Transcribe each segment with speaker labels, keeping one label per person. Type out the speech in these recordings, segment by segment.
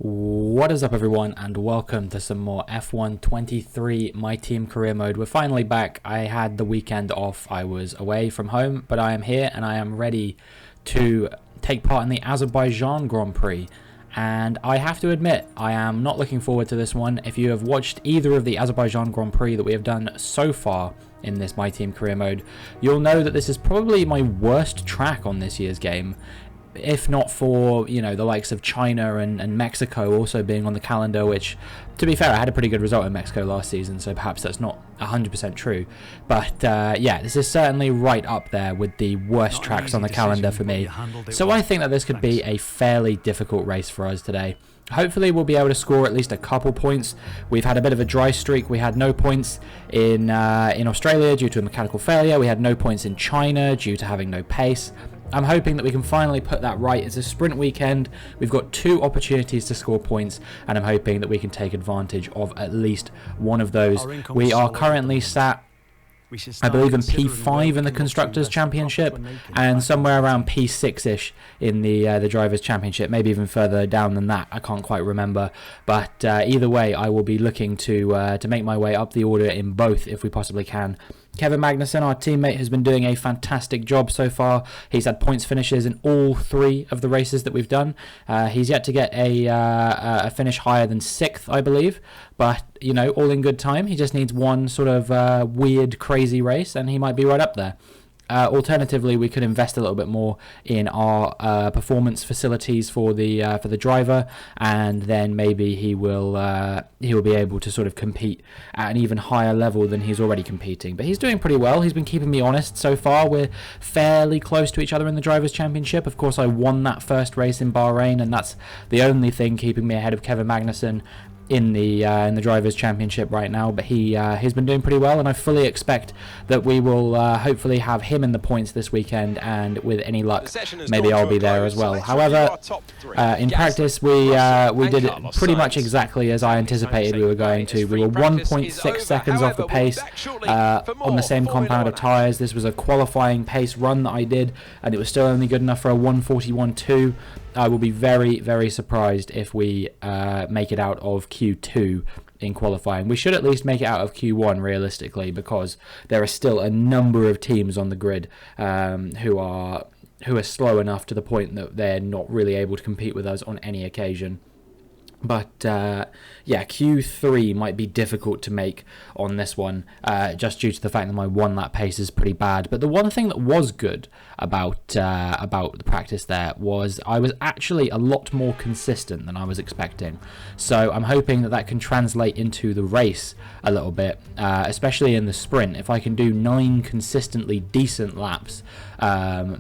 Speaker 1: What is up, everyone, and welcome to some more F1 23 My Team Career Mode. We're finally back. I had the weekend off. I was away from home, but I am here and I am ready to take part in the Azerbaijan Grand Prix. And I have to admit, I am not looking forward to this one. If you have watched either of the Azerbaijan Grand Prix that we have done so far in this My Team Career Mode, you'll know that this is probably my worst track on this year's game. If not for, the likes of China and Mexico also being on the calendar, which, to be fair, I had a pretty good result in Mexico last season, so perhaps that's not 100% true. But, yeah, this is certainly right up there with the worst tracks on the calendar for me. So I think that this could be a fairly difficult race for us today. Hopefully we'll be able to score at least a couple points. We've had a bit of a dry streak. We had no points in Australia due to a mechanical failure. We had no points in China due to having no pace. I'm hoping that we can finally put that right. It's a sprint weekend. We've got two opportunities to score points, and I'm hoping that we can take advantage of at least one of those. We are currently sat, I believe, in P5 in the Constructors' Championship, and somewhere around P6-ish in the Drivers' Championship, maybe even further down than that. I can't quite remember, but either way, I will be looking to make my way up the order in both if we possibly can. Kevin Magnussen, our teammate, has been doing a fantastic job so far. He's had points finishes in all three of the races that we've done. He's yet to get a finish higher than 6th, I believe. But, all in good time. He just needs one sort of weird, crazy race, and he might be right up there. Alternatively, we could invest a little bit more in our performance facilities for the driver, and then maybe he will be able to sort of compete at an even higher level than he's already competing. But he's doing pretty well. He's been keeping me honest so far. We're fairly close to each other in the Drivers' Championship. Of course, I won that first race in Bahrain, and that's the only thing keeping me ahead of Kevin Magnussen in the Drivers' Championship right now. But he's been doing pretty well, and I fully expect that we will hopefully have him in the points this weekend, and with any luck, maybe I'll be there as well. However, in practice, we did it pretty much exactly as I anticipated we were going to. We were 1.6 seconds off the pace on the same compound of tyres. This was a qualifying pace run that I did, and it was still only good enough for a 1:41.2. I will be very, very surprised if we make it out of Q2 in qualifying. We should at least make it out of Q1 realistically, because there are still a number of teams on the grid who are slow enough to the point that they're not really able to compete with us on any occasion. But, yeah, Q3 might be difficult to make on this one, just due to the fact that my one-lap pace is pretty bad. But the one thing that was good about the practice there was I was actually a lot more consistent than I was expecting. So I'm hoping that can translate into the race a little bit, especially in the sprint. If I can do 9 consistently decent laps,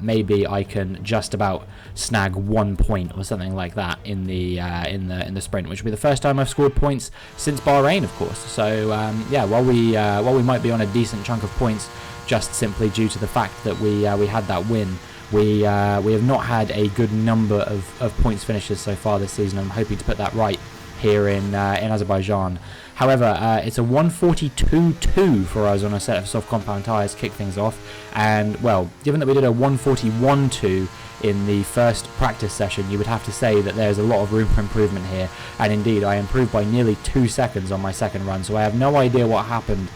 Speaker 1: maybe I can just about snag 1 point or something like that in the sprint, which will be the first time I've scored points since Bahrain, of course. So yeah, while we might be on a decent chunk of points, just simply due to the fact that we had that win, we have not had a good number of points finishes so far this season. I'm hoping to put that right here in Azerbaijan. However, it's a 142.2 for us on a set of soft compound tyres to kick things off, and well, given that we did a 141.2 in the first practice session, you would have to say that there's a lot of room for improvement here, and indeed I improved by nearly 2 seconds on my second run, so I have no idea what happened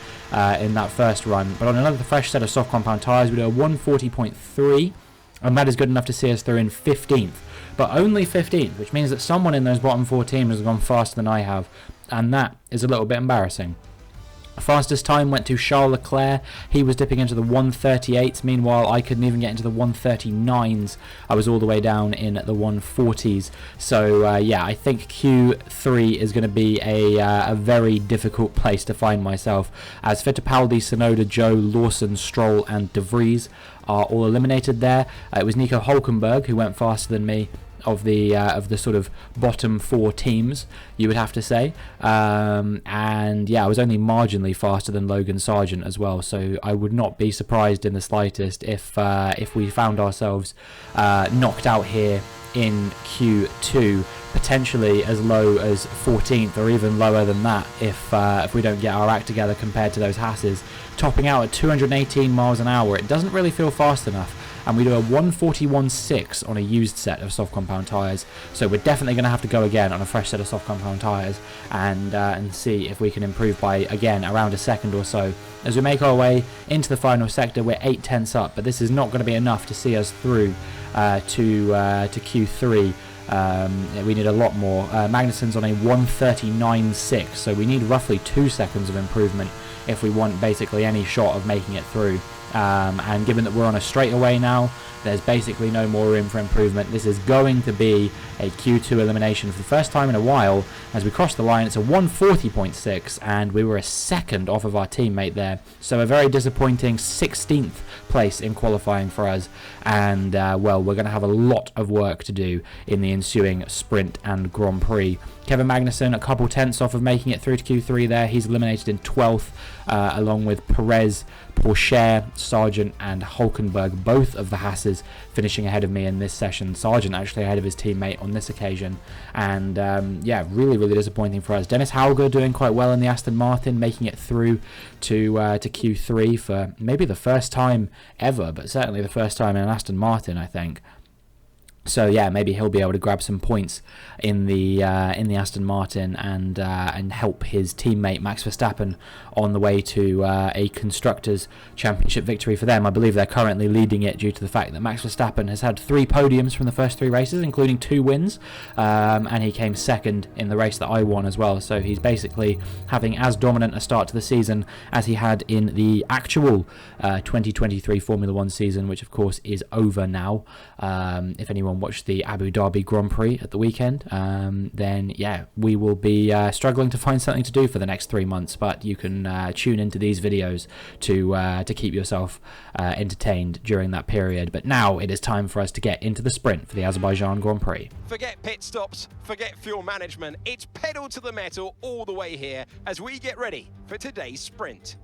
Speaker 1: in that first run. But on another fresh set of soft compound tyres, we did a 140.3, and that is good enough to see us through in 15th, but only 15th, which means that someone in those bottom 4 teams has gone faster than I have, and that is a little bit embarrassing. Fastest time went to Charles Leclerc. He was dipping into the 138s. Meanwhile, I couldn't even get into the 139s. I was all the way down in the 140s. So, yeah, I think Q3 is going to be a very difficult place to find myself, as Fittipaldi, Tsunoda, Joe, Lawson, Stroll and De Vries are all eliminated there. It was Nico Hulkenberg who went faster than me, of the sort of bottom 4 teams, you would have to say, and yeah, I was only marginally faster than Logan Sargent as well, so I would not be surprised in the slightest if we found ourselves knocked out here in Q2, potentially as low as 14th or even lower than that if we don't get our act together compared to those Hasses, topping out at 218 miles an hour. It doesn't really feel fast enough. and we do a 141.6 on a used set of soft compound tyres. So we're definitely going to have to go again on a fresh set of soft compound tyres and see if we can improve by, again, around a second or so. As we make our way into the final sector, we're 8 tenths up, but this is not going to be enough to see us through to Q3. We need a lot more. Magnussen's on a 139.6, so we need roughly 2 seconds of improvement if we want basically any shot of making it through. And given that we're on a straightaway now, there's basically no more room for improvement. This is going to be a Q2 elimination for the first time in a while. As we cross the line, it's a 140.6, and we were a second off of our teammate there. So a very disappointing 16th place in qualifying for us. And, well, we're going to have a lot of work to do in the ensuing sprint and Grand Prix. Kevin Magnussen, a couple tenths off of making it through to Q3 there. He's eliminated in 12th, along with Perez, Pourchaire, Sargent and Hulkenberg, both of the Hasses finishing ahead of me in this session. Sargent actually ahead of his teammate on this occasion. And, yeah, really, really disappointing for us. Dennis Hauger doing quite well in the Aston Martin, making it through to Q3 for maybe the first time ever, but certainly the first time in an Aston Martin, I think. So yeah, maybe he'll be able to grab some points in the Aston Martin and help his teammate Max Verstappen on the way to a Constructors' Championship victory for them. I believe they're currently leading it due to the fact that Max Verstappen has had 3 podiums from the first 3 races, including 2 wins, and he came second in the race that I won as well. So he's basically having as dominant a start to the season as he had in the actual 2023 Formula 1 season, which of course is over now. If anyone watched the Abu Dhabi Grand Prix at the weekend, then yeah, we will be struggling to find something to do for the next 3 months, but you can tune into these videos to keep yourself entertained during that period. But now it is time for us to get into the sprint for the Azerbaijan Grand Prix.
Speaker 2: Forget pit stops, forget fuel management, it's pedal to the metal all the way here as we get ready for today's sprint.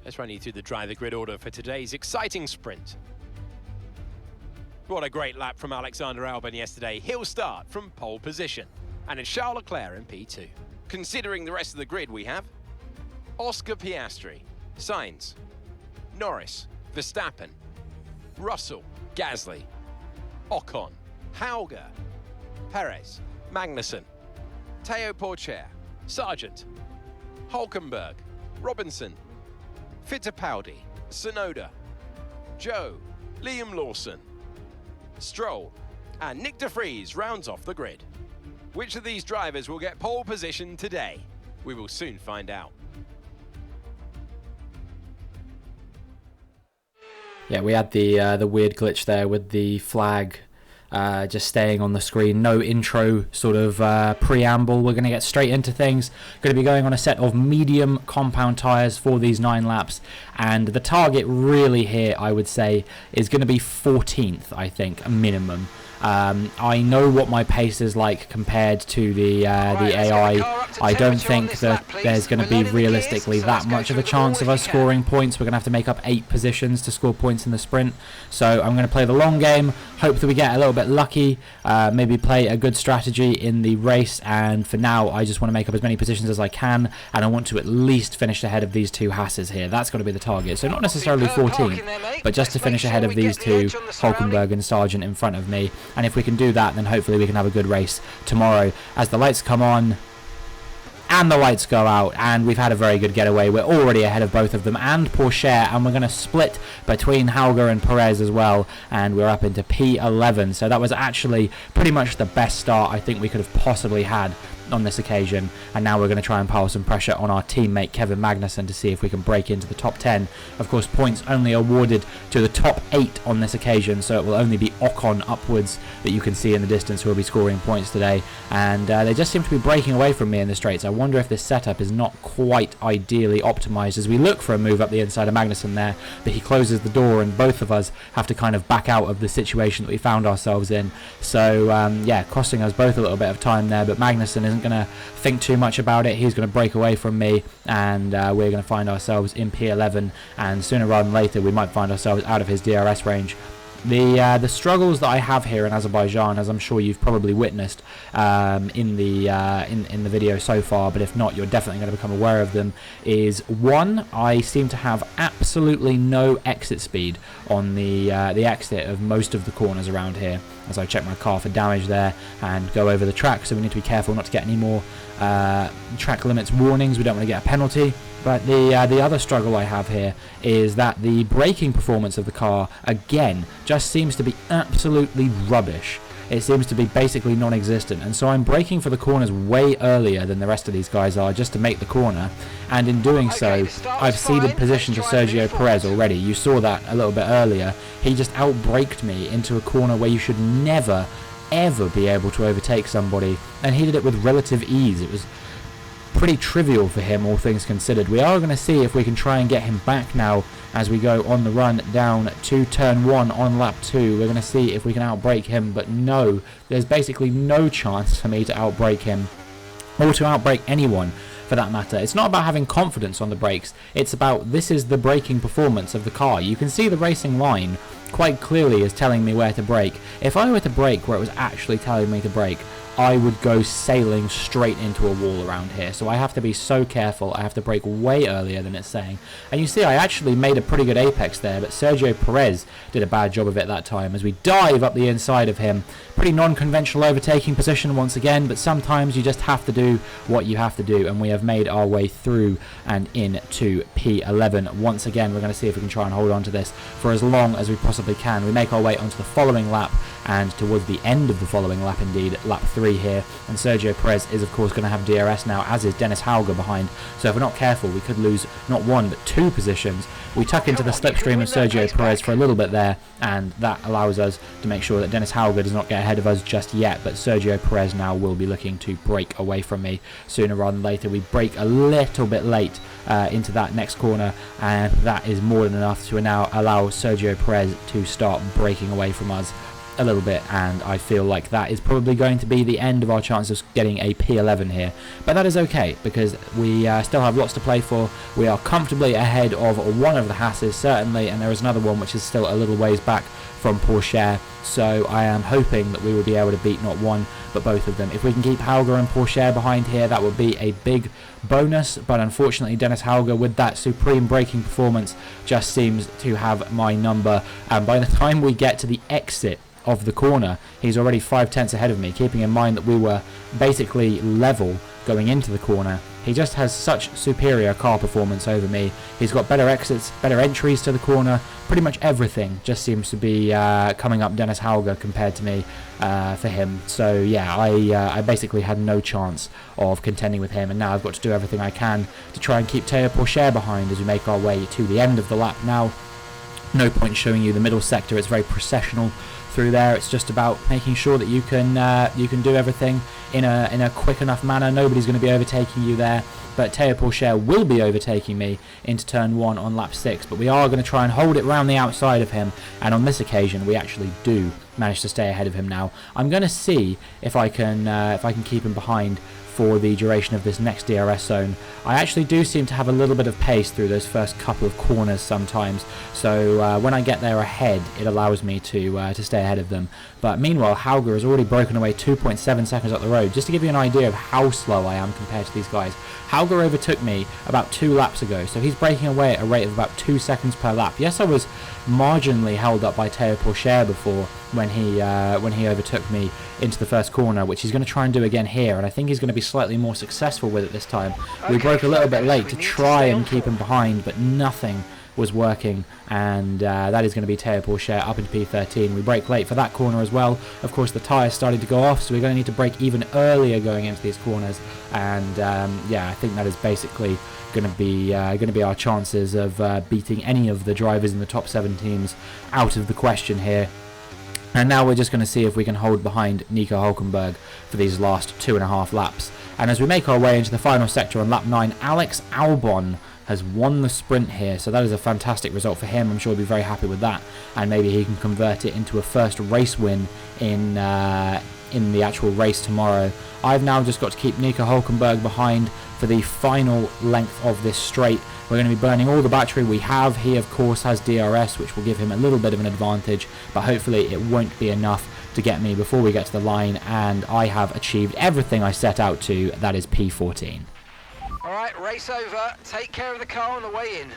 Speaker 2: Let's run you through the driver grid order for today's exciting sprint. What a great lap from Alexander Albon yesterday. He'll start from pole position. And it's Charles Leclerc in P2. Considering the rest of the grid we have Oscar Piastri, Sainz, Norris, Verstappen, Russell, Gasly, Ocon, Hauger, Perez, Magnussen, Teo Pourchaire, Sargent, Hulkenberg, Robinson, Fittipaldi, Tsunoda, Joe, Liam Lawson, Stroll, and Nick de Vries rounds off the grid. Which of these drivers will get pole position today? We will soon find out.
Speaker 1: Yeah, we had the weird glitch there with the flag just staying on the screen. No intro sort of preamble. We're going to get straight into things. Going to be going on a set of medium compound tyres for these 9 laps, and the target really here, I would say, is going to be 14th, I think, a minimum. I know what my pace is like compared to the AI. I don't think that there's going to be realistically that much of a chance of us scoring points. We're going to have to make up 8 positions to score points in the sprint. So I'm going to play the long game, hope that we get a little bit lucky, maybe play a good strategy in the race, and for now I just want to make up as many positions as I can, and I want to at least finish ahead of these 2 Hasses here. That's got to be the target. So not necessarily 14, but just to finish ahead of these 2, Hulkenberg and Sargent in front of me. And if we can do that, then hopefully we can have a good race tomorrow. As the lights come on and the lights go out, and we've had a very good getaway. We're already ahead of both of them and Pourchaire, and we're going to split between Hauger and Perez as well, and we're up into P11. So that was actually pretty much the best start I think we could have possibly had on this occasion, and now we're going to try and pile some pressure on our teammate Kevin Magnussen to see if we can break into the top 10. Of course, points only awarded to the top 8 on this occasion, so it will only be Ocon upwards that you can see in the distance who will be scoring points today, and they just seem to be breaking away from me in the straights. I wonder if this setup is not quite ideally optimized as we look for a move up the inside of Magnussen there, but he closes the door and both of us have to kind of back out of the situation that we found ourselves in. So yeah, costing us both a little bit of time there, but Magnussen isn't isn't going to think too much about it. He's going to break away from me, and we're going to find ourselves in P11, and sooner rather than later we might find ourselves out of his DRS range. The struggles that I have here in Azerbaijan, as I'm sure you've probably witnessed in the video so far, but if not, you're definitely going to become aware of them, is one, I seem to have absolutely no exit speed on the exit of most of the corners around here, as I check my car for damage there and go over the track, so we need to be careful not to get any more track limits warnings. We don't want to get a penalty. But the other struggle I have here is that the braking performance of the car, again, just seems to be absolutely rubbish. It seems to be basically non-existent, and so I'm braking for the corners way earlier than the rest of these guys are just to make the corner, and in doing so, I've ceded position to Sergio Perez already. You saw that a little bit earlier. He just outbraked me into a corner where you should never, ever be able to overtake somebody, and he did it with relative ease. It was pretty trivial for him, all things considered. We are going to see if we can try and get him back now as we go on the run down to turn 1 on lap 2. We're going to see if we can outbrake him, but no, there's basically no chance for me to outbrake him, or to outbrake anyone for that matter. It's not about having confidence on the brakes, it's about this is the braking performance of the car. You can see the racing line quite clearly is telling me where to brake. If I were to brake where it was actually telling me to brake, I would go sailing straight into a wall around here. So I have to be so careful. I have to brake way earlier than it's saying. And you see, I actually made a pretty good apex there, but Sergio Perez did a bad job of it that time as we dive up the inside of him. Pretty non-conventional overtaking position once again, but sometimes you just have to do what you have to do, and we have made our way through and into P11. Once again, we're going to see if we can try and hold on to this for as long as we possibly can. We make our way onto the following lap, and towards the end of the following lap indeed, lap 3 here, and Sergio Perez is of course going to have DRS now, as is Dennis Hauger behind, so if we're not careful we could lose not one but two positions. We tuck into the slipstream of Sergio Perez for a little bit there, and that allows us to make sure that Dennis Hauger does not get ahead of us just yet, but Sergio Perez now will be looking to break away from me sooner rather than later. We break a little bit late into that next corner, and that is more than enough to now allow Sergio Perez to start breaking away from us a little bit, and I feel like that is probably going to be the end of our chance of getting a P11 here, but that is okay because we still have lots to play for. We are comfortably ahead of one of the Hasses certainly, and there is another one which is still a little ways back from Porsche, so I am hoping that we will be able to beat not one but both of them. If we can keep Hauger and Porsche behind here, that would be a big bonus, but unfortunately Dennis Hauger with that supreme braking performance just seems to have my number, and by the time we get to the exit of the corner, he's already 5/10 ahead of me, keeping in mind that we were basically level going into the corner. He just has such superior car performance over me. He's got better exits, better entries to the corner, pretty much everything just seems to be coming up Dennis Hauger compared to me for him. So yeah, I basically had no chance of contending with him, and now I've got to do everything I can to try and keep Teo Porsche behind as we make our way to the end of the lap now. No point showing you the middle sector, it's very processional through there. It's just about making sure that you can do everything in a quick enough manner. Nobody's going to be overtaking you there, but Teo Porsche will be overtaking me into turn 1 on lap 6, but we are going to try and hold it round the outside of him, and on this occasion we actually do manage to stay ahead of him now. I'm going to see if I can keep him behind for the duration of this next DRS zone. I actually do seem to have a little bit of pace through those first couple of corners sometimes, so when I get there ahead it allows me to stay ahead of them. But meanwhile Hauger has already broken away 2.7 seconds up the road, just to give you an idea of how slow I am compared to these guys. Hauger overtook me about 2 laps ago, so he's breaking away at a rate of about 2 seconds per lap. Yes, I was marginally held up by Teo Porsche before when he overtook me into the first corner, which he's going to try and do again here, and I think he's going to be slightly more successful with it this time. We broke a little bit late to try and keep him behind, but nothing was working, and that is going to be Teo Porsche up into P13. We brake late for that corner as well. Of course the tyres started to go off, so we're going to need to brake even earlier going into these corners, and yeah, I think that is basically going to be our chances of beating any of the drivers in the top 7 teams out of the question here. And now we're just going to see if we can hold behind Nico Hulkenberg for these last 2.5 laps. And as we make our way into the final sector on lap 9, Alex Albon has won the sprint here, so that is a fantastic result for him. I'm sure he'll be very happy with that, and maybe he can convert it into a first race win in the actual race tomorrow. I've now just got to keep Nico Hülkenberg behind for the final length of this straight. We're going to be burning all the battery we have. He of course has DRS, which will give him a little bit of an advantage, but hopefully it won't be enough to get me before we get to the line, and I have achieved everything I set out to. That is P14.
Speaker 3: Alright, race over. Take care of the car on the way in.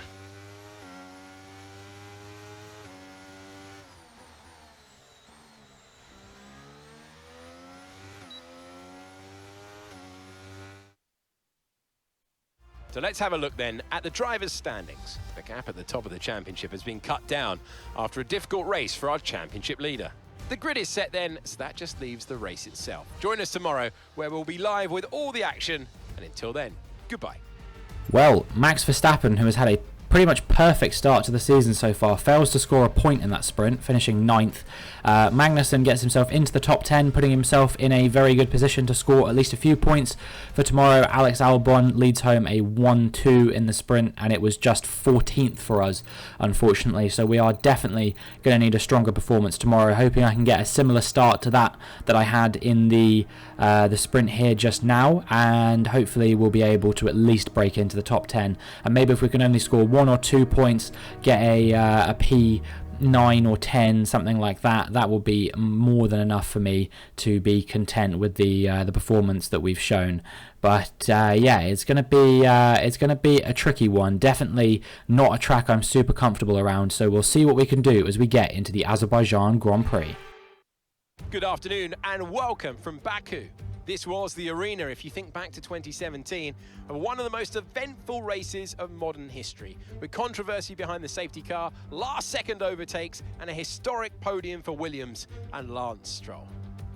Speaker 2: So let's have a look then at the drivers' standings. The gap at the top of the championship has been cut down after a difficult race for our championship leader. The grid is set then, so that just leaves the race itself. Join us tomorrow, where we'll be live with all the action, and until then, goodbye.
Speaker 1: Well, Max Verstappen, who has had a pretty much perfect start to the season so far, fails to score a point in that sprint, finishing 9th. Magnussen gets himself into the top 10, putting himself in a very good position to score at least a few points for tomorrow. Alex Albon leads home a 1-2 in the sprint, and it was just 14th for us, unfortunately. So we are definitely going to need a stronger performance tomorrow, hoping I can get a similar start to that I had in the sprint here just now, and hopefully we'll be able to at least break into the top 10. And maybe if we can only score 1 or 2 points, get a P9 or 10, something like that, that will be more than enough for me to be content with the performance that we've shown. But yeah, it's gonna be a tricky one. Definitely not a track I'm super comfortable around. So we'll see what we can do as we get into the Azerbaijan Grand Prix.
Speaker 2: Good afternoon and welcome from Baku. This was the arena, if you think back to 2017, of one of the most eventful races of modern history, with controversy behind the safety car, last-second overtakes, and a historic podium for Williams and Lance Stroll.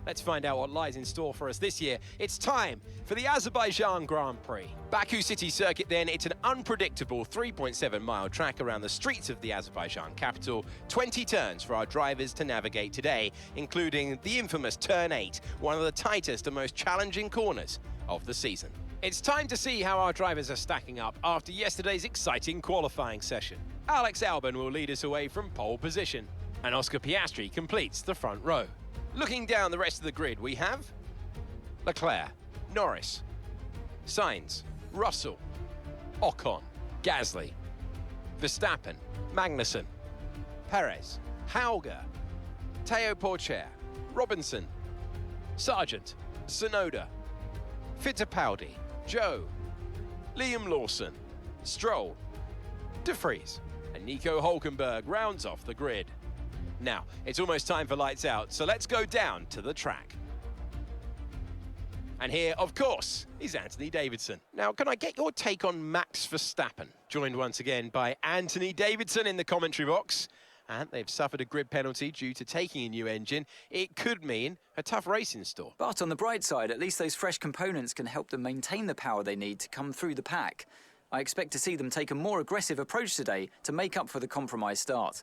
Speaker 2: Let's find out what lies in store for us this year. It's time for the Azerbaijan Grand Prix. Baku City Circuit then, it's an unpredictable 3.7-mile track around the streets of the Azerbaijan capital. 20 turns for our drivers to navigate today, including the infamous Turn 8, one of the tightest and most challenging corners of the season. It's time to see how our drivers are stacking up after yesterday's exciting qualifying session. Alex Albon will lead us away from pole position, and Oscar Piastri completes the front row. Looking down the rest of the grid, we have Leclerc, Norris, Sainz, Russell, Ocon, Gasly, Verstappen, Magnussen, Perez, Hauger, Teo Porcher, Robinson, Sargent, Tsunoda, Fittipaldi, Joe, Liam Lawson, Stroll, De Vries, and Nico Hülkenberg rounds off the grid. Now, it's almost time for lights out, so let's go down to the track. And here, of course, is Anthony Davidson. Now, can I get your take on Max Verstappen? Joined once again by Anthony Davidson in the commentary box. And they've suffered a grid penalty due to taking a new engine. It could mean a tough race in store.
Speaker 4: But on the bright side, at least those fresh components can help them maintain the power they need to come through the pack. I expect to see them take a more aggressive approach today to make up for the compromised start.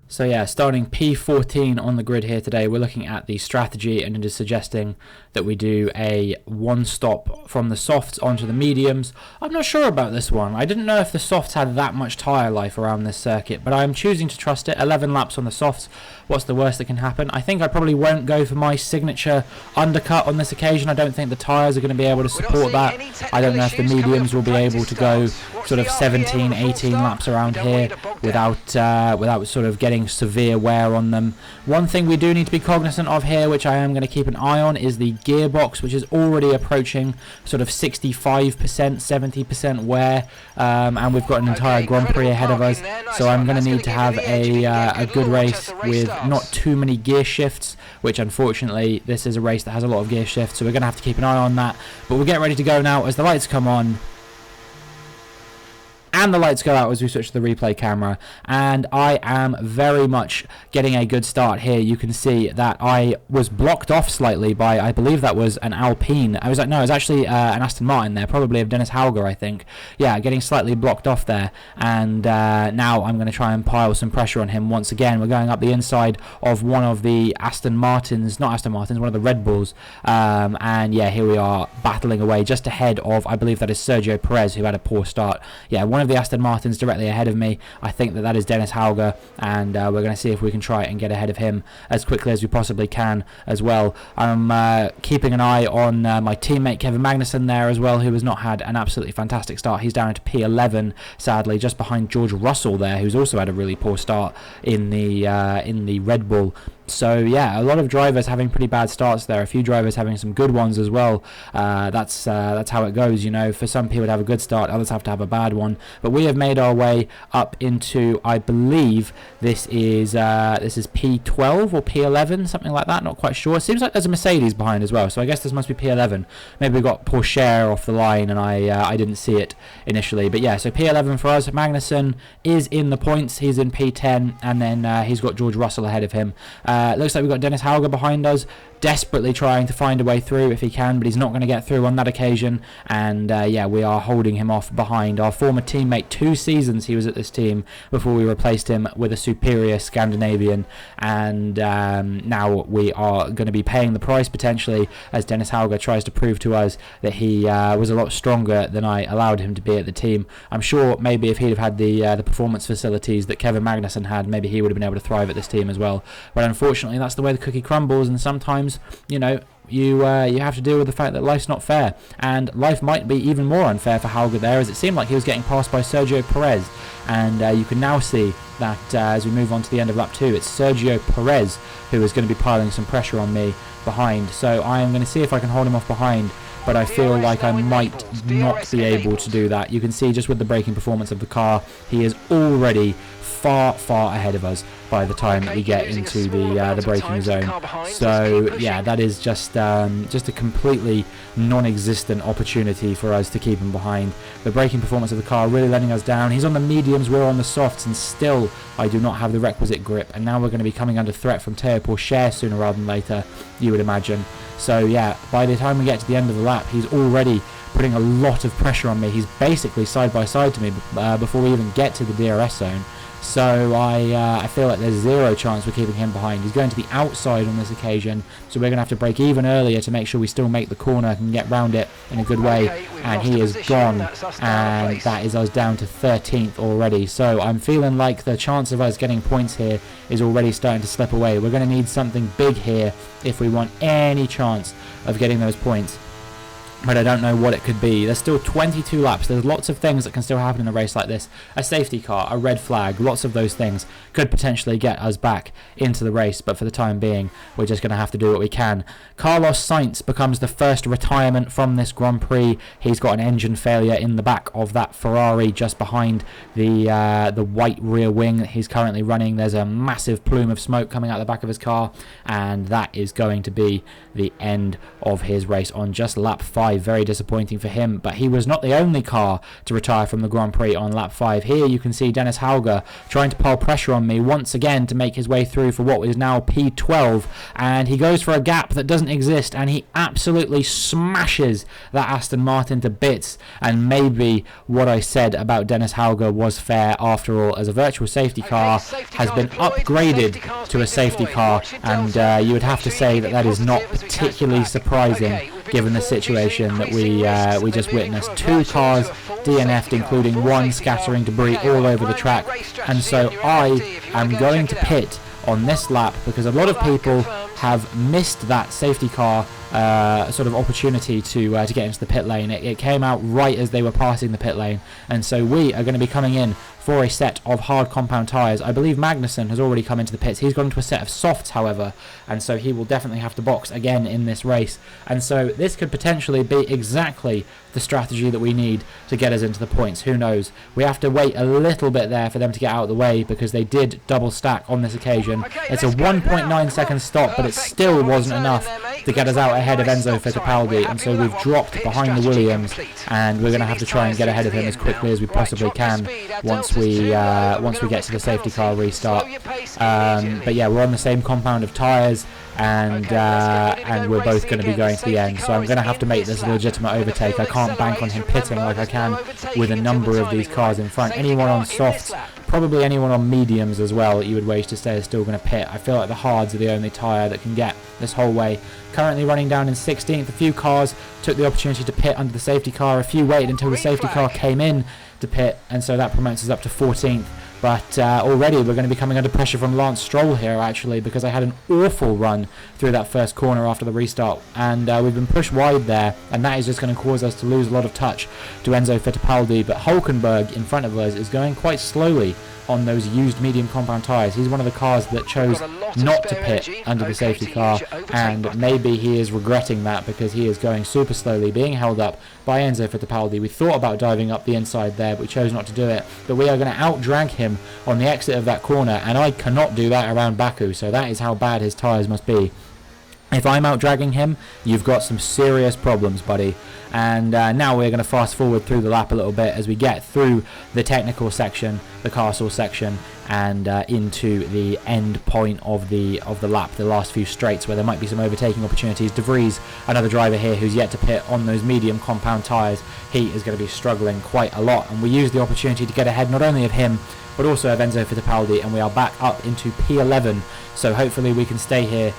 Speaker 1: So yeah, starting P14 on the grid here today, we're looking at the strategy, and it is suggesting that we do a one stop from the softs onto the mediums. I'm not sure about this one. I didn't know if the softs had that much tyre life around this circuit, but I'm choosing to trust it. 11 laps on the softs. What's the worst that can happen? I think I probably won't go for my signature undercut on this occasion. I don't think the tyres are going to be able to support that. I don't know if the mediums will be able to go sort of 17, 18 laps around here without sort of getting severe wear on them. One thing we do need to be cognizant of here, which I am going to keep an eye on, is the gearbox, which is already approaching sort of 65%, 70% wear, and we've got an entire Grand Prix ahead of us, so I'm going to need to have a good race with not too many gear shifts, which unfortunately this is a race that has a lot of gear shifts, so we're going to have to keep an eye on that. But we'll get ready to go now as the lights come on. and the lights go out as we switch to the replay camera, and I am very much getting a good start here. You can see that I was blocked off slightly by, I believe that was an Alpine. I was like, no, it was actually an Aston Martin there, probably of Dennis Hauger, I think. Yeah, getting slightly blocked off there, and now I'm going to try and pile some pressure on him once again. We're going up the inside of one of the Aston Martins, not Aston Martins, one of the Red Bulls, and yeah, here we are battling away just ahead of, I believe that is Sergio Perez, who had a poor start. Yeah, one of the Aston Martins directly ahead of me. I think that is Dennis Hauger, and we're going to see if we can try and get ahead of him as quickly as we possibly can as well. I'm keeping an eye on my teammate Kevin Magnussen there as well, who has not had an absolutely fantastic start. He's down to P11, sadly, just behind George Russell there, who's also had a really poor start in the Red Bull. So yeah, a lot of drivers having pretty bad starts there. A few drivers having some good ones as well. That's how it goes, you know. For some people to have a good start, others have to have a bad one. But we have made our way up into, I believe this is P12 or P11, something like that. Not quite sure. It seems like there's a Mercedes behind as well. So I guess this must be P11. Maybe we got Porsche off the line, and I didn't see it initially. But yeah, so P11 for us. Magnussen is in the points. He's in P10, and then he's got George Russell ahead of him. Looks like we've got Dennis Hauger behind us, desperately trying to find a way through if he can, but he's not going to get through on that occasion. And yeah, we are holding him off behind our former teammate. 2 seasons he was at this team before we replaced him with a superior Scandinavian, and now we are going to be paying the price potentially as Dennis Hauger tries to prove to us that he was a lot stronger than I allowed him to be at the team. I'm sure maybe if he'd have had the performance facilities that Kevin Magnussen had, maybe he would have been able to thrive at this team as well. But unfortunately, that's the way the cookie crumbles, and sometimes, you know, you have to deal with the fact that life's not fair, and life might be even more unfair for Hauger there, as it seemed like he was getting passed by Sergio Perez, and you can now see that as we move on to the end of lap 2, it's Sergio Perez who is going to be piling some pressure on me behind. So I am going to see if I can hold him off behind, but I feel like I might not be able to do that. You can see just with the braking performance of the car, he is already far ahead of us by the time that we get into the braking zone. So yeah, that is just a completely non-existent opportunity for us to keep him behind. The braking performance of the car really letting us down. He's on the mediums, we're on the softs, and still I do not have the requisite grip, and now we're going to be coming under threat from Teo Porsche sooner rather than later, you would imagine. So yeah, by the time we get to the end of the lap, he's already putting a lot of pressure on me. He's basically side by side to me before we even get to the DRS zone. So I feel like there's zero chance we're keeping him behind. He's going to the outside on this occasion, so we're going to have to brake even earlier to make sure we still make the corner and get round it in a good way. And he is gone, and that is us down to 13th already. So I'm feeling like the chance of us getting points here is already starting to slip away. We're going to need something big here if we want any chance of getting those points. But I don't know what it could be. There's still 22 laps. There's lots of things that can still happen in a race like this. A safety car, a red flag, lots of those things could potentially get us back into the race. But for the time being, we're just going to have to do what we can. Carlos Sainz becomes the first retirement from this Grand Prix. He's got an engine failure in the back of that Ferrari just behind the white rear wing that he's currently running. There's a massive plume of smoke coming out the back of his car, and that is going to be the end of his race on just lap 5. Very disappointing for him, but he was not the only car to retire from the Grand Prix on lap 5. Here you can see Dennis Hauger trying to pile pressure on me once again to make his way through for what is now P12, and he goes for a gap that doesn't exist, and he absolutely smashes that Aston Martin to bits. And maybe what I said about Dennis Hauger was fair after all, as a virtual safety car has been upgraded to a safety car, and you would have to say that is not particularly surprising given the situation that we just witnessed. 2 cars DNF'd, including 1 scattering debris all over the track. And so I am going to pit on this lap because a lot of people have missed that safety car sort of opportunity to get into the pit lane. It came out right as they were passing the pit lane, and so we are going to be coming in for a set of hard compound tyres. I believe Magnussen has already come into the pits. He's gone into a set of softs, however, and so he will definitely have to box again in this race. And so this could potentially be exactly the strategy that we need to get us into the points. Who knows? We have to wait a little bit there for them to get out of the way, because they did double stack on this occasion. It's a 1.9 second stop, but it still wasn't enough to get us out ahead of Enzo Fittipaldi, and so we've dropped behind the Williams, and we're going to have to try and get ahead of him as quickly as we possibly can once we get to the safety car restart. But yeah, we're on the same compound of tyres, and we're both going to be going to the end, so I'm going to have to make this a legitimate overtake. I can't bank on him pitting like I can with a number of these cars in front. Anyone on softs, probably anyone on mediums as well, you would wage to say is still going to pit. I feel like the hards are the only tyre that can get this whole way. Currently running down in 16th. A few cars took the opportunity to pit under the safety car. A few waited until the safety car came in to pit, and so that promotes us up to 14th. But already we're going to be coming under pressure from Lance Stroll here, actually, because I had an awful run through that first corner after the restart, and we've been pushed wide there, and that is just going to cause us to lose a lot of touch to Enzo Fittipaldi. But Hulkenberg in front of us is going quite slowly on those used medium compound tyres. He's one of the cars that chose not to pit under the safety car, and maybe he is regretting that, because he is going super slowly, being held up by Enzo Fittipaldi. We thought about diving up the inside there, but we chose not to do it. But we are going to out-drag him on the exit of that corner, and I cannot do that around Baku, so that is how bad his tyres must be. If I'm out-dragging him, you've got some serious problems, buddy. And now we're going to fast forward through the lap a little bit as we get through the technical section, the castle section, and into the end point of the lap, the last few straights where there might be some overtaking opportunities. De Vries, another driver here who's yet to pit on those medium compound tyres, he is going to be struggling quite a lot, and we use the opportunity to get ahead not only of him but also of Enzo Fittipaldi, and we are back up into P11, so hopefully we can stay here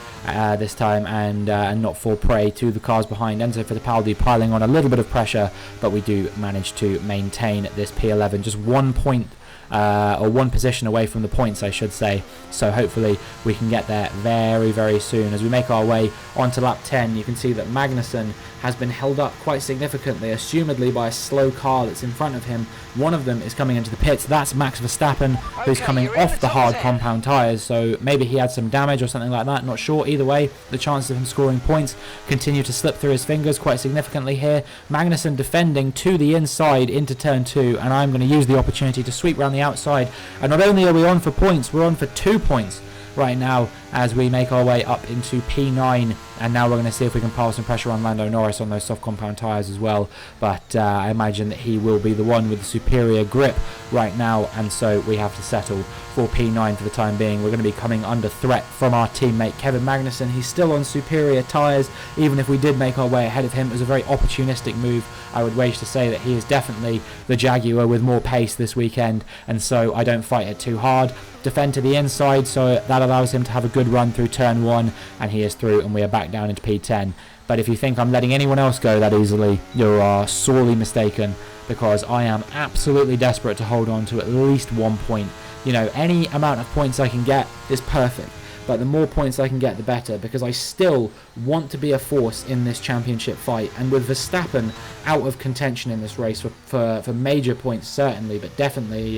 Speaker 1: this time and not fall prey to the cars behind. Enzo Fittipaldi piling on a little bit of pressure, but we do manage to maintain this P11, just 1 point or one position away from the points, I should say. So hopefully we can get there very, very soon. As we make our way onto lap 10, you can see that Magnussen has been held up quite significantly, assumedly by a slow car that's in front of him. One of them is coming into the pits. That's Max Verstappen, who's coming off the hard compound tyres, so maybe he had some damage or something like that, not sure. Either way, the chances of him scoring points continue to slip through his fingers quite significantly here. Magnussen defending to the inside into turn 2, and I'm going to use the opportunity to sweep around the outside. And not only are we on for points, we're on for 2 points right now as we make our way up into P9, and now we're going to see if we can pile some pressure on Lando Norris on those soft compound tyres as well. But I imagine that he will be the one with the superior grip right now, and so we have to settle for P9 for the time being. We're going to be coming under threat from our teammate Kevin Magnussen. He's still on superior tyres. Even if we did make our way ahead of him, it was a very opportunistic move. I would wage to say that he is definitely the Jaguar with more pace this weekend, and so I don't fight it too hard. Defend to the inside, so that allows him to have a good run through turn 1, and he is through, and we are back down into P10. But if you think I'm letting anyone else go that easily, you are sorely mistaken, because I am absolutely desperate to hold on to at least 1 point. You know, any amount of points I can get is perfect, but the more points I can get, the better, because I still want to be a force in this championship fight. And with Verstappen out of contention in this race for major points, certainly, but definitely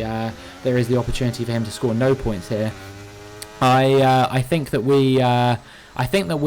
Speaker 1: there is the opportunity for him to score no points here. I think that we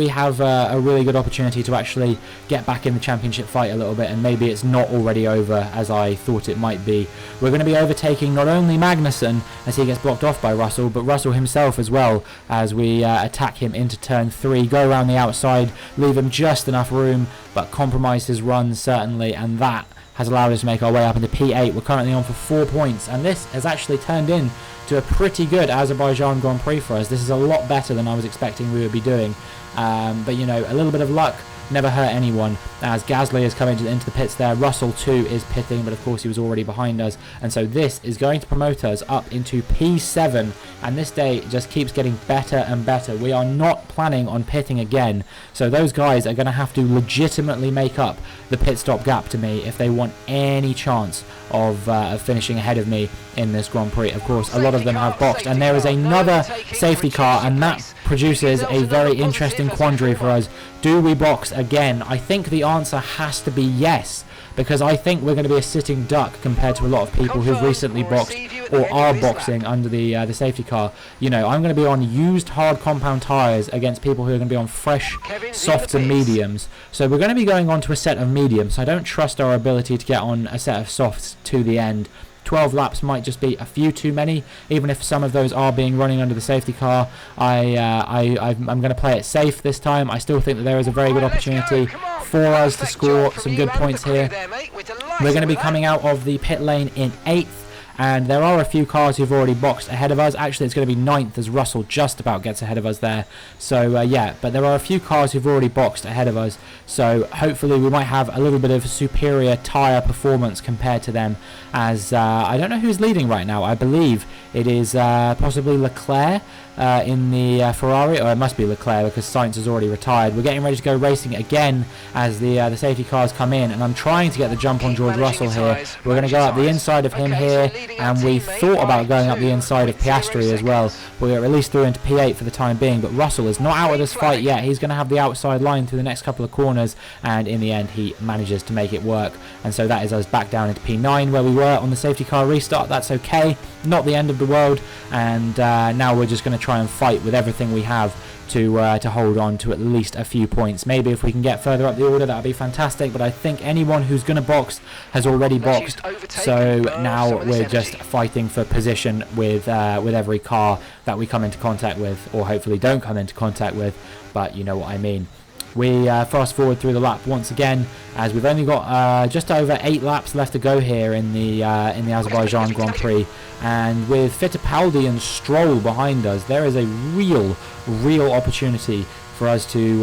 Speaker 1: have a really good opportunity to actually get back in the championship fight a little bit, and maybe it's not already over as I thought it might be. We're going to be overtaking not only Magnussen as he gets blocked off by Russell, but Russell himself as well as we attack him into turn 3, go around the outside, leave him just enough room, but compromise his run certainly, and that has allowed us to make our way up into P8. We're currently on for 4 points, and this has actually turned in to a pretty good Azerbaijan Grand Prix for us. This is a lot better than I was expecting we would be doing. But, you know, a little bit of luck never hurt anyone, as Gasly is coming into the pits there. Russell too is pitting, but of course he was already behind us, and so this is going to promote us up into P7, and this day just keeps getting better and better. We are not planning on pitting again, so those guys are going to have to legitimately make up the pit stop gap to me if they want any chance of finishing ahead of me in this Grand Prix. Of course, a lot of them have boxed, and there is another safety car, and that produces a very interesting quandary for us. Do we box again? I think the answer has to be yes, because I think we're going to be a sitting duck compared to a lot of people who've recently boxed or are boxing under the safety car. You know, I'm going to be on used hard compound tyres against people who are going to be on fresh softs and mediums. So we're going to be going on to a set of mediums. I don't trust our ability to get on a set of softs to the end. 12 laps might just be a few too many, even if some of those are being running under the safety car. I'm going to play it safe this time. I still think that there is a very good opportunity for us to score some good points here. We're going to be coming out of the pit lane in 8th. And there are a few cars who've already boxed ahead of us. Actually, it's going to be 9th as Russell just about gets ahead of us there. So, yeah, but there are a few cars who've already boxed ahead of us. So, hopefully we might have a little bit of superior tyre performance compared to them. As I don't know who's leading right now. I believe it is possibly Leclerc in the Ferrari. Or it must be Leclerc because Sainz has already retired. We're getting ready to go racing again as the safety cars come in. And I'm trying to get the jump on George Russell here. We're going to go up the inside of him here. And we thought about going up the inside of Piastri as well. We're at least through into P8 for the time being, but Russell is not out of this fight yet. He's going to have the outside line through the next couple of corners, and in the end he manages to make it work. And so that is us back down into P9 where we were on the safety car restart. That's okay, not the end of the world, and now we're just going to try and fight with everything we have to hold on to at least a few points. Maybe if we can get further up the order, that would be fantastic, but I think anyone who's going to box has already boxed, so now we're just fighting for position with every car that we come into contact with, or hopefully don't come into contact with, but you know what I mean. We fast forward through the lap once again, as we've only got just over 8 laps left to go here in the Azerbaijan Grand Prix, and with Fittipaldi and Stroll behind us, there is a real opportunity for us to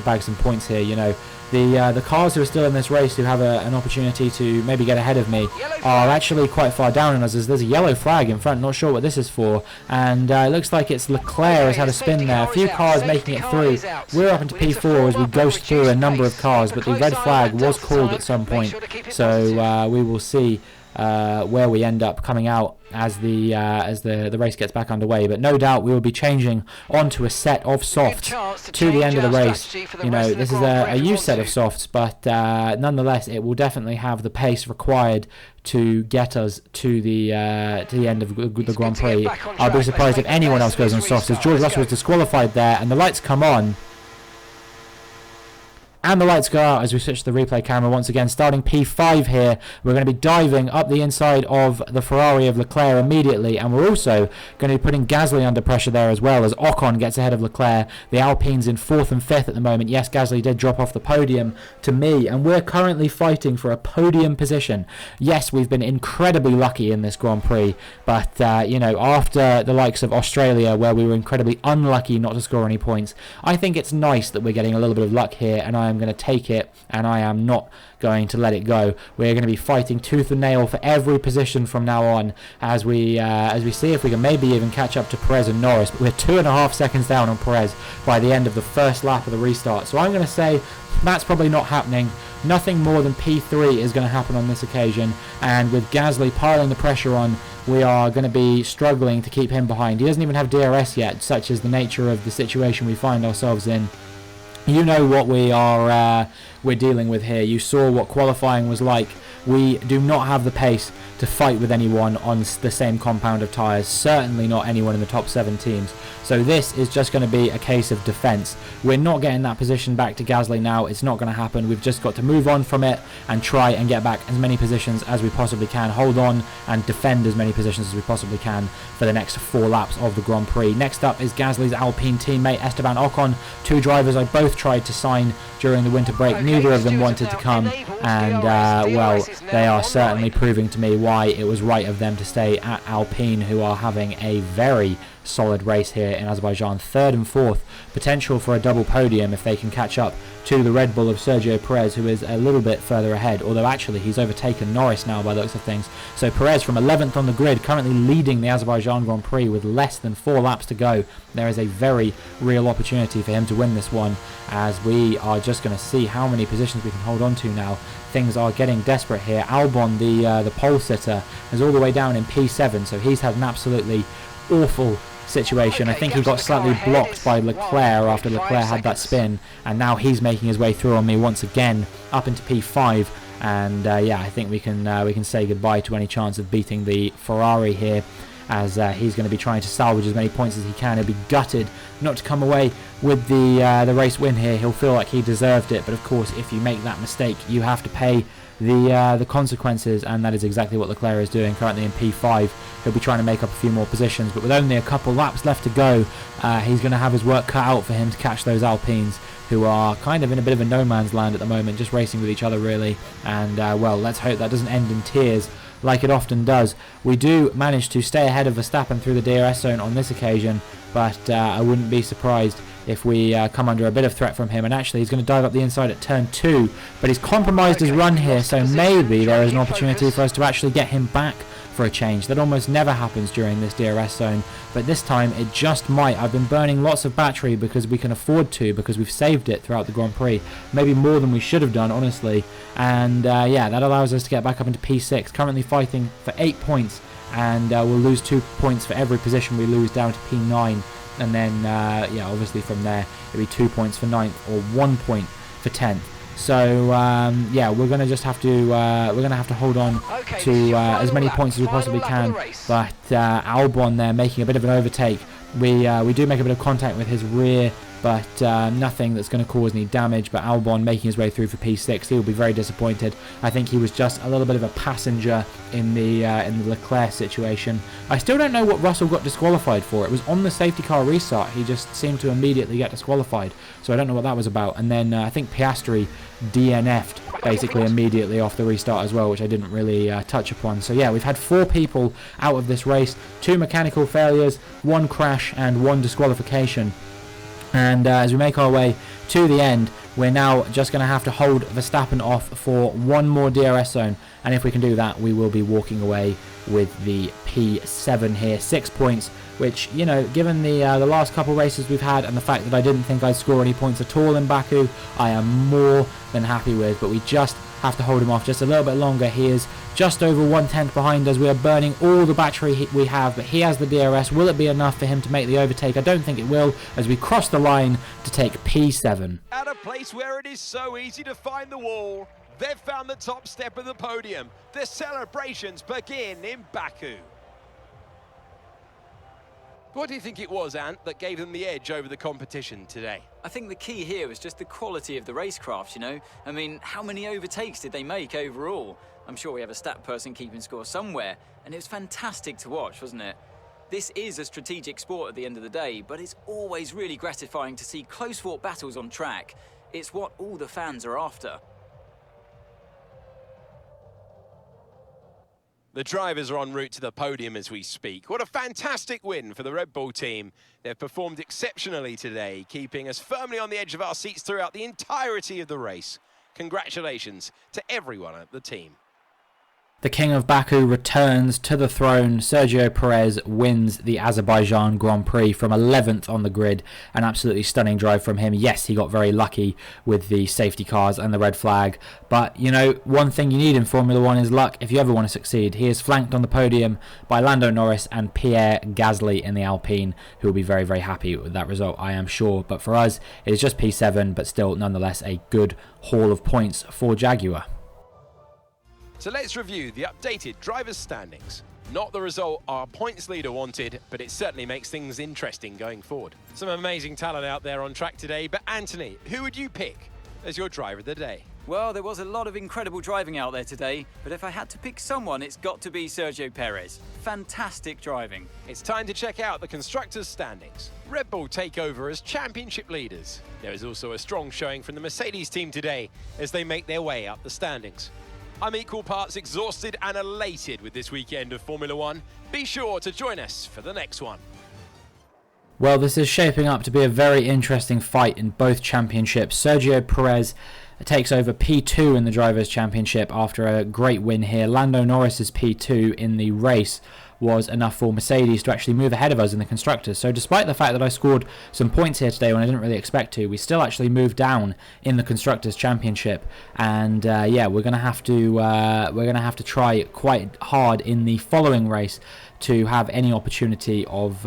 Speaker 1: bag some points here. You know, the cars who are still in this race who have an opportunity to maybe get ahead of me are actually quite far down on us, as there's a yellow flag in front. Not sure what this is for, and it looks like it's Leclerc has had a spin there. A few cars making it through. We're up into P4 as we ghost through a number of cars, but the red flag was called at some point, so we will see where we end up coming out as the race gets back underway. But no doubt we will be changing onto a set of softs to the end of the race. You know, this is a used set of softs, but nonetheless it will definitely have the pace required to get us to the end of the Grand Prix. I'll be surprised if anyone else goes on softs, as George Russell was disqualified there, and the lights come on. And the lights go out as we switch to the replay camera once again. Starting P5 here, we're going to be diving up the inside of the Ferrari of Leclerc immediately, and we're also going to be putting Gasly under pressure there as well, as Ocon gets ahead of Leclerc. The Alpine's in 4th and 5th at the moment. Yes, Gasly did drop off the podium to me, and we're currently fighting for a podium position. Yes, we've been incredibly lucky in this Grand Prix, but you know, after the likes of Australia, where we were incredibly unlucky not to score any points, I think it's nice that we're getting a little bit of luck here, and I'm going to take it, and I am not going to let it go. We're going to be fighting tooth and nail for every position from now on, as we see if we can maybe even catch up to Perez and Norris. But we're 2.5 seconds down on Perez by the end of the first lap of the restart, so I'm going to say that's probably not happening. Nothing more than P3 is going to happen on this occasion, and with Gasly piling the pressure on, we are going to be struggling to keep him behind. He doesn't even have DRS yet, such is the nature of the situation we find ourselves in. You know what we're dealing with here. You saw what qualifying was like. We do not have the pace to fight with anyone on the same compound of tyres, certainly not anyone in the top 7 teams. So this is just going to be a case of defence. We're not getting that position back to Gasly now. It's not going to happen. We've just got to move on from it and try and get back as many positions as we possibly can. Hold on and defend as many positions as we possibly can for the next 4 laps of the Grand Prix. Next up is Gasly's Alpine teammate Esteban Ocon. 2 drivers I both tried to sign during the winter break. Neither of them wanted to come, and well, they are certainly proving to me why it was right of them to stay at Alpine, who are having a very solid race here in Azerbaijan. 3rd and 4th, potential for a double podium if they can catch up to the Red Bull of Sergio Perez, who is a little bit further ahead, although actually he's overtaken Norris now by the looks of things. So Perez from 11th on the grid, currently leading the Azerbaijan Grand Prix with less than 4 laps to go. There is a very real opportunity for him to win this one, as we are just going to see how many positions we can hold on to now. Things are getting desperate here. Albon, the pole sitter, is all the way down in P7, so he's had an absolutely awful situation. I think he got slightly blocked by Leclerc after Leclerc had that spin, and now he's making his way through on me once again up into P5, And yeah, I think we can say goodbye to any chance of beating the Ferrari here, as he's going to be trying to salvage as many points as he can. He'll be gutted not to come away with the race win here. He'll feel like he deserved it, but of course, if you make that mistake, you have to pay the consequences, and that is exactly what Leclerc is doing currently in P5. He'll be trying to make up a few more positions, but with only a couple laps left to go, he's going to have his work cut out for him to catch those Alpines, who are kind of in a bit of a no man's land at the moment, just racing with each other really. And well, let's hope that doesn't end in tears like it often does. We do manage to stay ahead of Verstappen through the DRS zone on this occasion, but I wouldn't be surprised if we come under a bit of threat from him. And actually, he's going to dive up the inside at turn 2, but he's compromised his run here, so maybe there is an opportunity for us to actually get him back for a change. That almost never happens during this DRS zone, but this time it just might. I've been burning lots of battery because we can afford to, because we've saved it throughout the Grand Prix, maybe more than we should have done, honestly. And yeah, that allows us to get back up into P6, currently fighting for 8 points, and we'll lose 2 points for every position we lose down to P9. And then yeah, obviously from there it'll be 2 points for 9th or 1 point for 10th. So yeah, we're gonna just have to hold on to as many points as we possibly can. But Albon there making a bit of an overtake. We do make a bit of contact with his rear, but nothing that's going to cause any damage. But Albon making his way through for P6, he'll be very disappointed. I think he was just a little bit of a passenger in the Leclerc situation. I still don't know what Russell got disqualified for. It was on the safety car restart. He just seemed to immediately get disqualified. So I don't know what that was about. And then I think Piastri DNF'd basically immediately off the restart as well, which I didn't really touch upon. So yeah, we've had 4 people out of this race, 2 mechanical failures, 1 crash and 1 disqualification. And as we make our way to the end, we're now just going to have to hold Verstappen off for 1 more DRS zone, and if we can do that, we will be walking away with the P7 here, 6 points, which, you know, given the last couple races we've had and the fact that I didn't think I'd score any points at all in Baku, I am more than happy with. But we just have to hold him off just a little bit longer. He is just over 1/10 behind us. We are burning all the battery we have, but he has the DRS. Will it be enough for him to make the overtake? I don't think it will, as we cross the line to take P7.
Speaker 2: At a place where it is so easy to find the wall, they've found the top step of the podium. The celebrations begin in Baku. What do you think it was, Ant, that gave them the edge over the competition today?
Speaker 4: I think the key here was just the quality of the racecraft, you know? I mean, how many overtakes did they make overall? I'm sure we have a stat person keeping score somewhere, and it was fantastic to watch, wasn't it? This is a strategic sport at the end of the day, but it's always really gratifying to see close-fought battles on track. It's what all the fans are after.
Speaker 2: The drivers are en route to the podium as we speak. What a fantastic win for the Red Bull team. They've performed exceptionally today, keeping us firmly on the edge of our seats throughout the entirety of the race. Congratulations to everyone at the team.
Speaker 1: The King of Baku returns to the throne. Sergio Perez wins the Azerbaijan Grand Prix from 11th on the grid. An absolutely stunning drive from him. Yes, he got very lucky with the safety cars and the red flag. But, you know, one thing you need in Formula 1 is luck if you ever want to succeed. He is flanked on the podium by Lando Norris and Pierre Gasly in the Alpine, who will be very, very happy with that result, I am sure. But for us, it is just P7, but still, nonetheless, a good haul of points for Jaguar.
Speaker 2: So let's review the updated drivers' standings. Not the result our points leader wanted, but it certainly makes things interesting going forward. Some amazing talent out there on track today, but Anthony, who would you pick as your driver of the day?
Speaker 4: Well, there was a lot of incredible driving out there today, but if I had to pick someone, it's got to be Sergio Perez. Fantastic driving.
Speaker 2: It's time to check out the constructors' standings. Red Bull take over as championship leaders. There is also a strong showing from the Mercedes team today as they make their way up the standings. I'm equal parts exhausted and elated with this weekend of Formula 1. Be sure to join us for the next one.
Speaker 1: Well, this is shaping up to be a very interesting fight in both championships. Sergio Perez takes over P2 in the Drivers' Championship after a great win here. Lando Norris's P2 in the race was enough for Mercedes to actually move ahead of us in the Constructors. So despite the fact that I scored some points here today when I didn't really expect to, we still actually moved down in the Constructors' Championship. And yeah, we're gonna have to try quite hard in the following race to have any opportunity of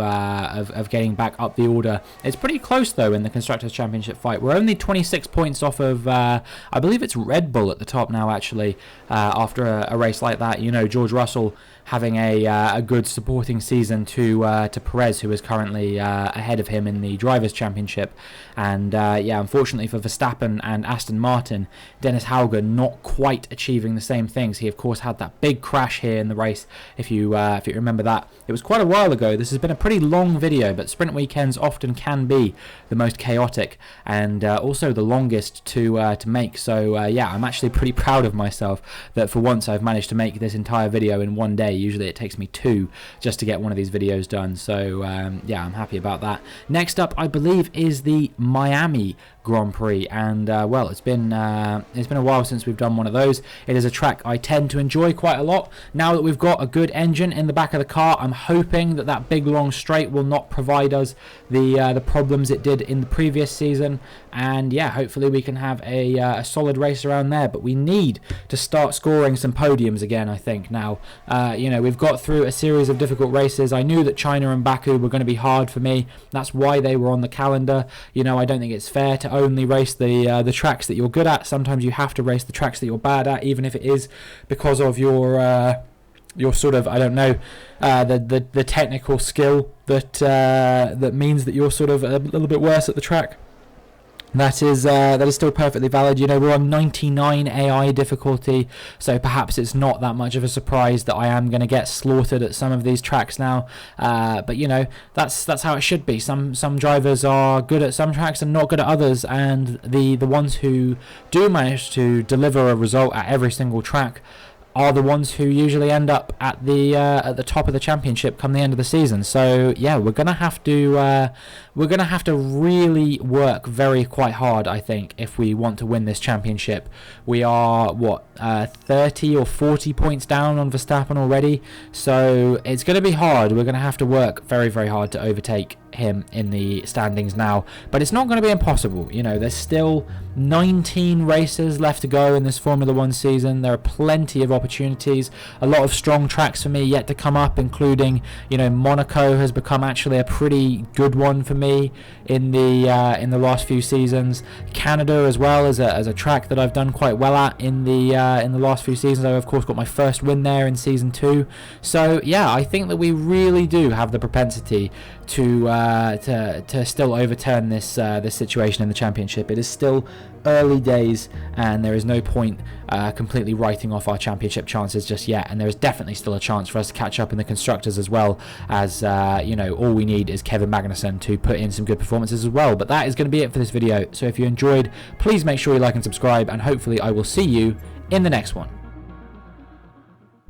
Speaker 1: getting back up the order. It's pretty close though in the Constructors' Championship fight. We're only 26 points off of I believe it's Red Bull at the top now, actually, after a race like that. You know, George Russell having a good supporting season to Perez, who is currently ahead of him in the Drivers' Championship. And yeah, unfortunately for Verstappen and Aston Martin, Dennis Hauger not quite achieving the same things. He of course had that big crash here in the race, if you remember that. It was quite a while ago. This has been a pretty long video, but sprint weekends often can be the most chaotic and also the longest to make. So yeah, I'm actually pretty proud of myself that for once I've managed to make this entire video in one day. Usually it takes me 2 just to get one of these videos done. So yeah, I'm happy about that. Next up, I believe, is the Miami Grand Prix, and well, it's been a while since we've done one of those. It is a track I tend to enjoy quite a lot. Now that we've got a good engine in the back of the car, I'm hoping that that big long straight will not provide us the problems it did in the previous season, and yeah, hopefully we can have a solid race around there. But we need to start scoring some podiums again, I think. Now you know, we've got through a series of difficult races. I knew that China and Baku were going to be hard for me. That's why they were on the calendar. You know, I don't think it's fair to only race the tracks that you're good at. Sometimes you have to race the tracks that you're bad at, even if it is because of your sort of, I don't know, the technical skill that means that you're sort of a little bit worse at the track. That is still perfectly valid. You know, we're on 99 AI difficulty, so perhaps it's not that much of a surprise that I am going to get slaughtered at some of these tracks now. But you know, that's how it should be. Some drivers are good at some tracks and not good at others, and the ones who do manage to deliver a result at every single track are the ones who usually end up at the top of the championship come the end of the season. So yeah, we're gonna have to really work quite hard, I think, if we want to win this championship. We are what 30 or 40 points down on Verstappen already, so it's going to be hard. We're going to have to work very hard to overtake him in the standings now, but it's not going to be impossible. You know, there's still 19 races left to go in this Formula 1 season. There are plenty of opportunities, a lot of strong tracks for me yet to come up, including, you know, Monaco has become actually a pretty good one for me in the last few seasons. Canada as well as a track that I've done quite well at in the last few seasons. I of course got my first win there in season 2. So yeah, I think that we really do have the propensity to still overturn this situation in the championship. It is still early days, and there is no point completely writing off our championship chances just yet, and there is definitely still a chance for us to catch up in the constructors as well, as you know, all we need is Kevin Magnussen to put in some good performances as well. But that is going to be it for this video, so if you enjoyed, please make sure you like and subscribe, and hopefully I will see you in the next one.